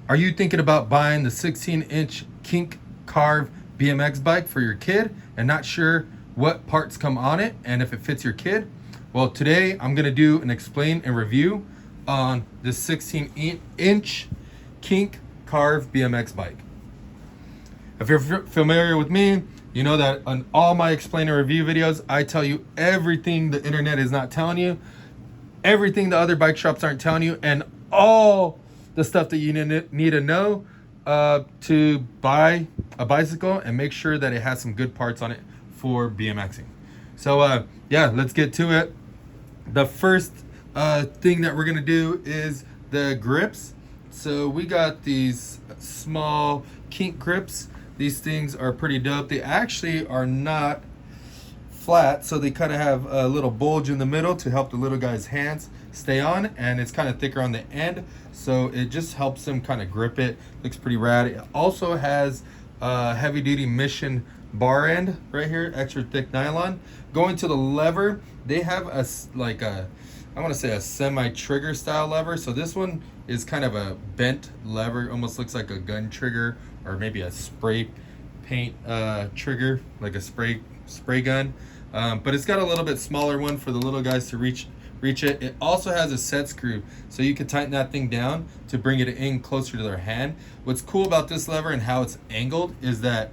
Are you thinking about buying the 16-inch Kink Carve BMX bike for your kid and not sure what parts come on it and if it fits your kid? Well, today I'm going to do an explain and review on this 16-inch Kink Carve BMX bike. If you're familiar with me, you know that on all my explain and review videos, I tell you everything the internet is not telling you, everything the other bike shops aren't telling you, and all the stuff that you need to know to buy a bicycle and make sure that it has some good parts on it for BMXing. So yeah, let's get to it. The first thing that we're gonna do is the grips. So we got these small kink grips. These things are pretty dope. They actually are not flat, so they kind of have a little bulge in the middle to help the little guy's hands stay on, and it's kind of thicker on the end, so it just helps them kind of grip it. Looks pretty rad. It also has a heavy duty Mission bar end right here, extra thick nylon. Going to the lever, they have I want to say a semi trigger style lever. So this one is kind of a bent lever, almost looks like a gun trigger or maybe a spray paint trigger, like a spray gun. But it's got a little bit smaller one for the little guys to reach it. It also has a set screw, so you can tighten that thing down to bring it in closer to their hand. What's cool about this lever and how it's angled is that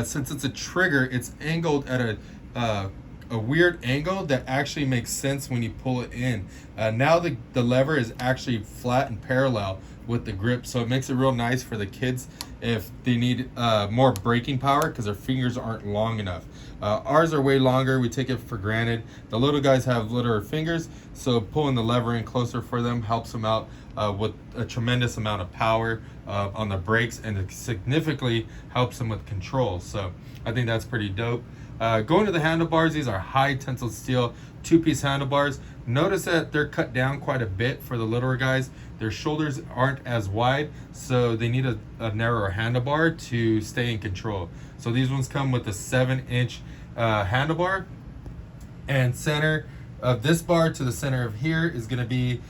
since it's a trigger, it's angled at a weird angle that actually makes sense when you pull it in. Now the lever is actually flat and parallel with the grip, so it makes it real nice for the kids if they need more braking power because their fingers aren't long enough. Ours are way longer. We take it for granted. The little guys have littler fingers, so pulling the lever in closer for them helps them out with a tremendous amount of power on the brakes, and it significantly helps them with control. So I think that's pretty dope. Going to the handlebars, these are high tensile steel 2-piece handlebars. Notice that they're cut down quite a bit for the littler guys. Their shoulders aren't as wide, so they need a narrower handlebar to stay in control. So these ones come with a 7-inch handlebar, and center of this bar to the center of here is going to be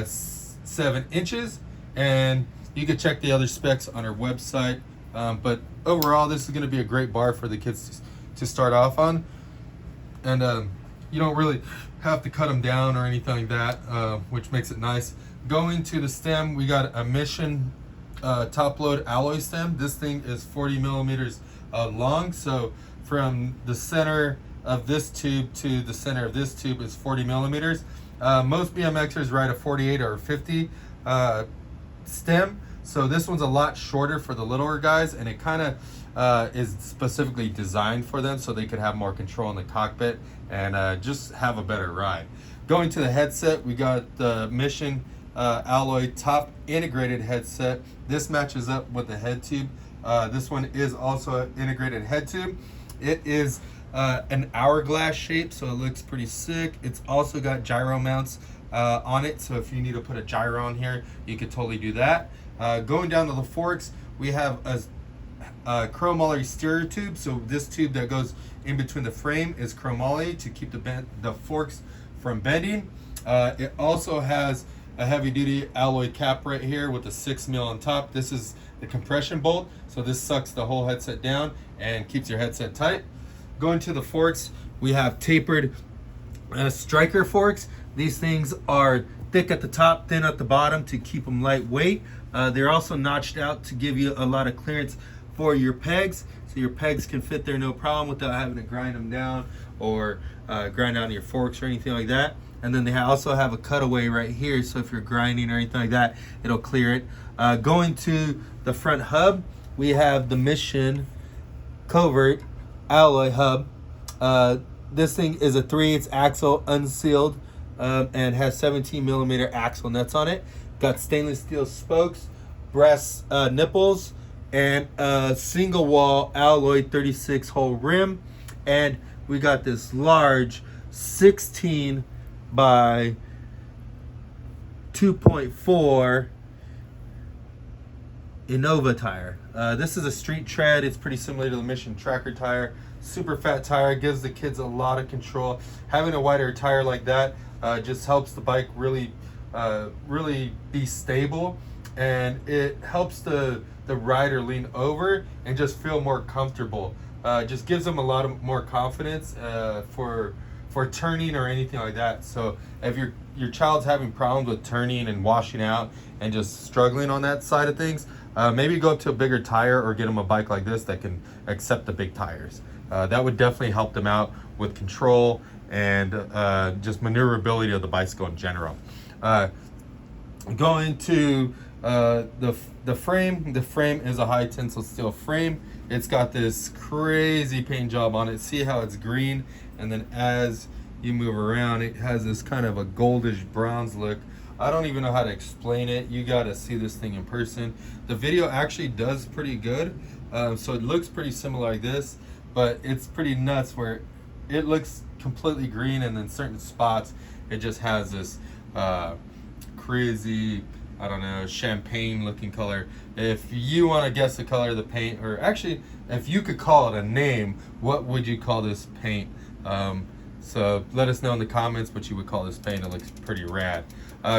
7 inches, and you can check the other specs on our website. But overall, this is going to be a great bar for the kids to start off on, and you don't really have to cut them down or anything like that, which makes it nice. Going to the stem, we got a Mission top load alloy stem. This thing is 40 millimeters long, so from the center of this tube to the center of this tube is 40 millimeters. Most BMXers ride a 48 or 50 stem, so this one's a lot shorter for the littler guys, and it kind of is specifically designed for them so they could have more control in the cockpit and just have a better ride. Going to the headset, we got the Mission alloy top integrated headset. This matches up with the head tube. This one is also an integrated head tube. It is an hourglass shape, so it looks pretty sick. It's also got gyro mounts on it, so if you need to put a gyro on here, you could totally do that. Going down to the forks, we have a chromoly steer tube. So this tube that goes in between the frame is chromoly to keep the forks from bending. It also has a heavy duty alloy cap right here with a 6 mil on top. This is the compression bolt, so this sucks the whole headset down and keeps your headset tight. Going to the forks, we have tapered striker forks. These things are thick at the top, thin at the bottom to keep them lightweight. They're also notched out to give you a lot of clearance for your pegs, so your pegs can fit there no problem without having to grind them down or grind down your forks or anything like that. And then they also have a cutaway right here, so if you're grinding or anything like that, it'll clear it. Going to the front hub, we have the Mission Covert alloy hub. This thing is a 3/8 axle, unsealed, and has 17 millimeter axle nuts on it. Got stainless steel spokes, brass nipples, and a single wall alloy 36 hole rim. And we got this large 16 by 2.4 Innova tire. This is a street tread. It's pretty similar to the Mission Tracker tire. Super fat tire, gives the kids a lot of control. Having a wider tire like that just helps the bike really be stable and it helps the rider lean over and just feel more comfortable. Just gives them a lot of more confidence for turning or anything like that. So if your child's having problems with turning and washing out and just struggling on that side of things, maybe go up to a bigger tire or get them a bike like this that can accept the big tires. That would definitely help them out with control and just maneuverability of the bicycle in general. Going to the frame. The frame is a high tensile steel frame. It's got this crazy paint job on it. See how it's green, and then as you move around, it has this kind of a goldish bronze look. I don't even know how to explain it. You got to see this thing in person. The video actually does pretty good, so it looks pretty similar like this, but it's pretty nuts where it looks completely green, and then certain spots it just has this crazy, I don't know, champagne looking color. If you want to guess the color of the paint, or actually if you could call it a name, what would you call this paint? So let us know in the comments what you would call this paint. It looks pretty rad.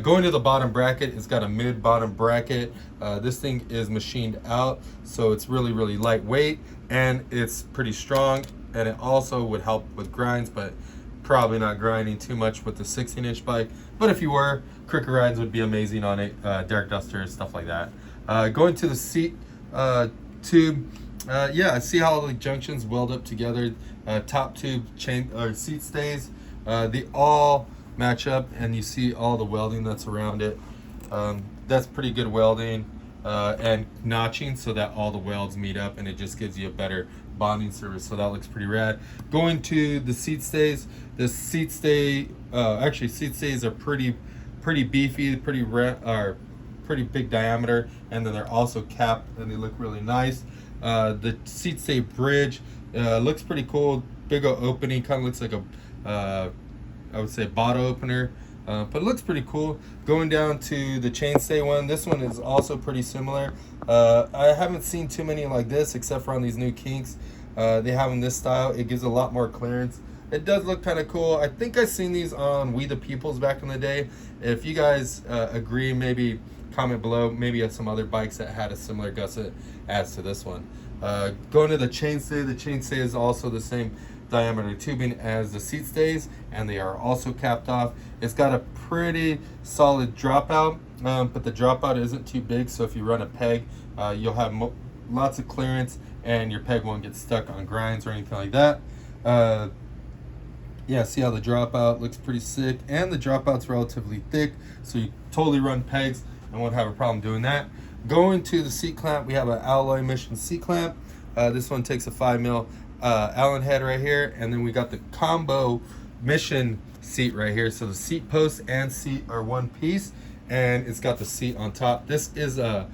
Going to the bottom bracket, it's got a mid bottom bracket. This thing is machined out, so it's really lightweight, and it's pretty strong, and it also would help with grinds, but probably not grinding too much with the 16-inch bike. But if you were, cricket rides would be amazing on it, derrick dusters, stuff like that. Going to the seat tube, yeah, see how the junctions weld up together. Top tube chain or seat stays, they all match up, and you see all the welding that's around it. That's pretty good welding and notching so that all the welds meet up, and it just gives you a better bonding surface. So that looks pretty rad. Going to the seat stays, the seat stay actually seat stays are pretty beefy, pretty big diameter, and then they're also capped, and they look really nice. The seat stay bridge looks pretty cool. Big opening, kind of looks like a I would say bottle opener, but it looks pretty cool. Going down to the chainstay one, this one is also pretty similar. I haven't seen too many like this except for on these new Kinks. They have in this style. It gives a lot more clearance. It does look kind of cool. I think I've seen these on We the Peoples back in the day. If you guys agree, maybe comment below. Maybe some other bikes that had a similar gusset as to this one. Going to the chainstay is also the same diameter tubing as the seat stays, and they are also capped off. It's got a pretty solid dropout, but the dropout isn't too big, so if you run a peg, you'll have lots of clearance, and your peg won't get stuck on grinds or anything like that. Yeah, see how the dropout looks pretty sick, and the dropout's relatively thick, so you totally run pegs and won't have a problem doing that. Going to the seat clamp, we have an alloy mission seat clamp. This one takes a 5mm Allen head right here, and then we got the combo mission seat right here. So the seat post and seat are one piece, and it's got the seat on top. This is I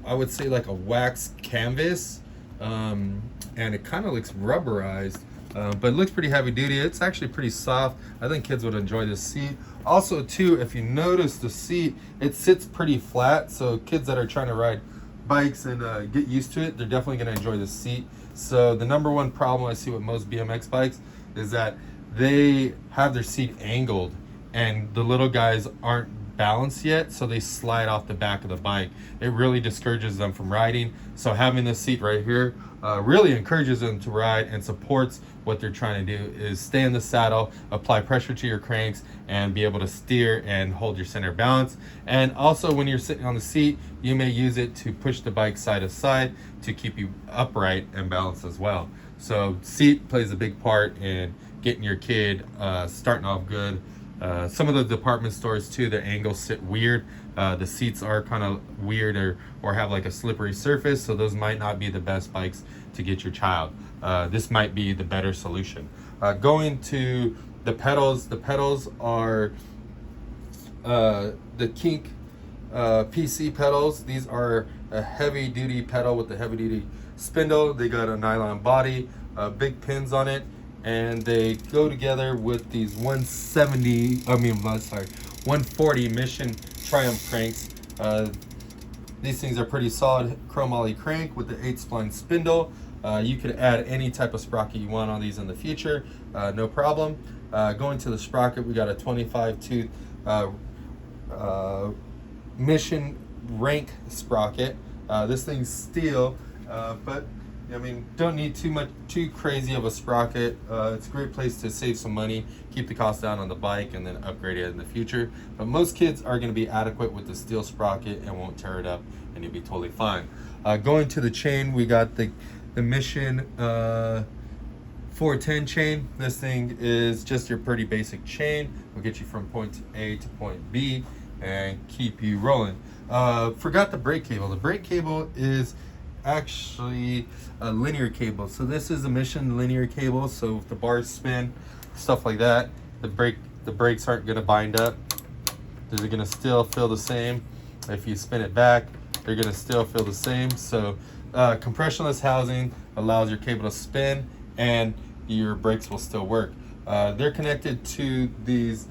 would say like a wax canvas, and it kind of looks rubberized, but it looks pretty heavy duty. It's actually pretty soft. I think kids would enjoy this seat. Also too, if you notice the seat, it sits pretty flat, so kids that are trying to ride bikes and get used to it, they're definitely going to enjoy this seat. So the number one problem I see with most BMX bikes is that they have their seat angled, and the little guys aren't balanced yet, so they slide off the back of the bike. It really discourages them from riding. So having this seat right here really encourages them to ride and supports what they're trying to do, is stay in the saddle, apply pressure to your cranks, and be able to steer and hold your center balance. And also when you're sitting on the seat, you may use it to push the bike side to side to keep you upright and balanced as well. So seat plays a big part in getting your kid starting off good. Some of the department stores too, the angles sit weird. The seats are kind of weird or have like a slippery surface, so those might not be the best bikes to get your child. This might be the better solution. Going to the pedals are the Kink PC pedals. These are a heavy duty pedal with a heavy duty spindle. They got a nylon body, big pins on it, and they go together with these 140 Mission Triumph cranks. These things are pretty solid chrome ollie crank with the 8-spline spindle. You could add any type of sprocket you want on these in the future, no problem. Going to the sprocket, we got a 25 tooth Mission rank sprocket. This thing's steel, but I mean, don't need too crazy of a sprocket. It's a great place to save some money, keep the cost down on the bike, and then upgrade it in the future. But most kids are going to be adequate with the steel sprocket and won't tear it up, and you'll be totally fine. Going to the chain, we got the Mission 410 chain. This thing is just your pretty basic chain. Will get you from point A to point B and keep you rolling. Forgot the brake cable. The brake cable is actually a linear cable. So this is a Mission linear cable. So if the bars spin, stuff like that, the brakes aren't going to bind up. They're going to still feel the same. If you spin it back, they're going to still feel the same. So compressionless housing allows your cable to spin and your brakes will still work. They're connected to these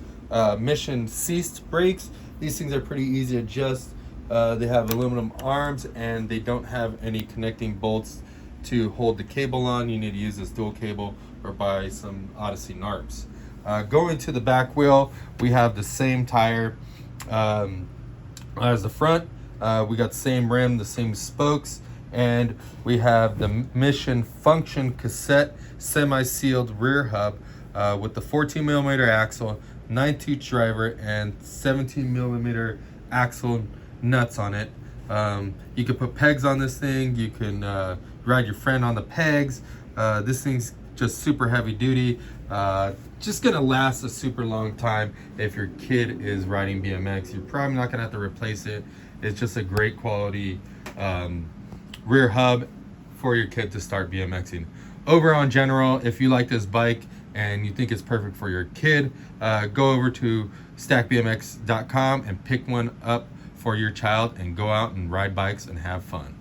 Mission Ceased brakes. These things are pretty easy to adjust. They have aluminum arms and they don't have any connecting bolts to hold the cable on. You need to use this dual cable or buy some Odyssey NARPs. Going to the back wheel, we have the same tire as the front. We got the same rim, the same spokes, and we have the Mission Function cassette semi-sealed rear hub with the 14mm axle, 9-tooth driver, and 17mm axle nuts on it. You can put pegs on this thing. You can ride your friend on the pegs. This thing's just super heavy duty. Just gonna last a super long time. If your kid is riding BMX, you're probably not gonna have to replace it. It's just a great quality rear hub for your kid to start BMXing. Overall, in general, if you like this bike and you think it's perfect for your kid, go over to stackbmx.com and pick one up for your child and go out and ride bikes and have fun.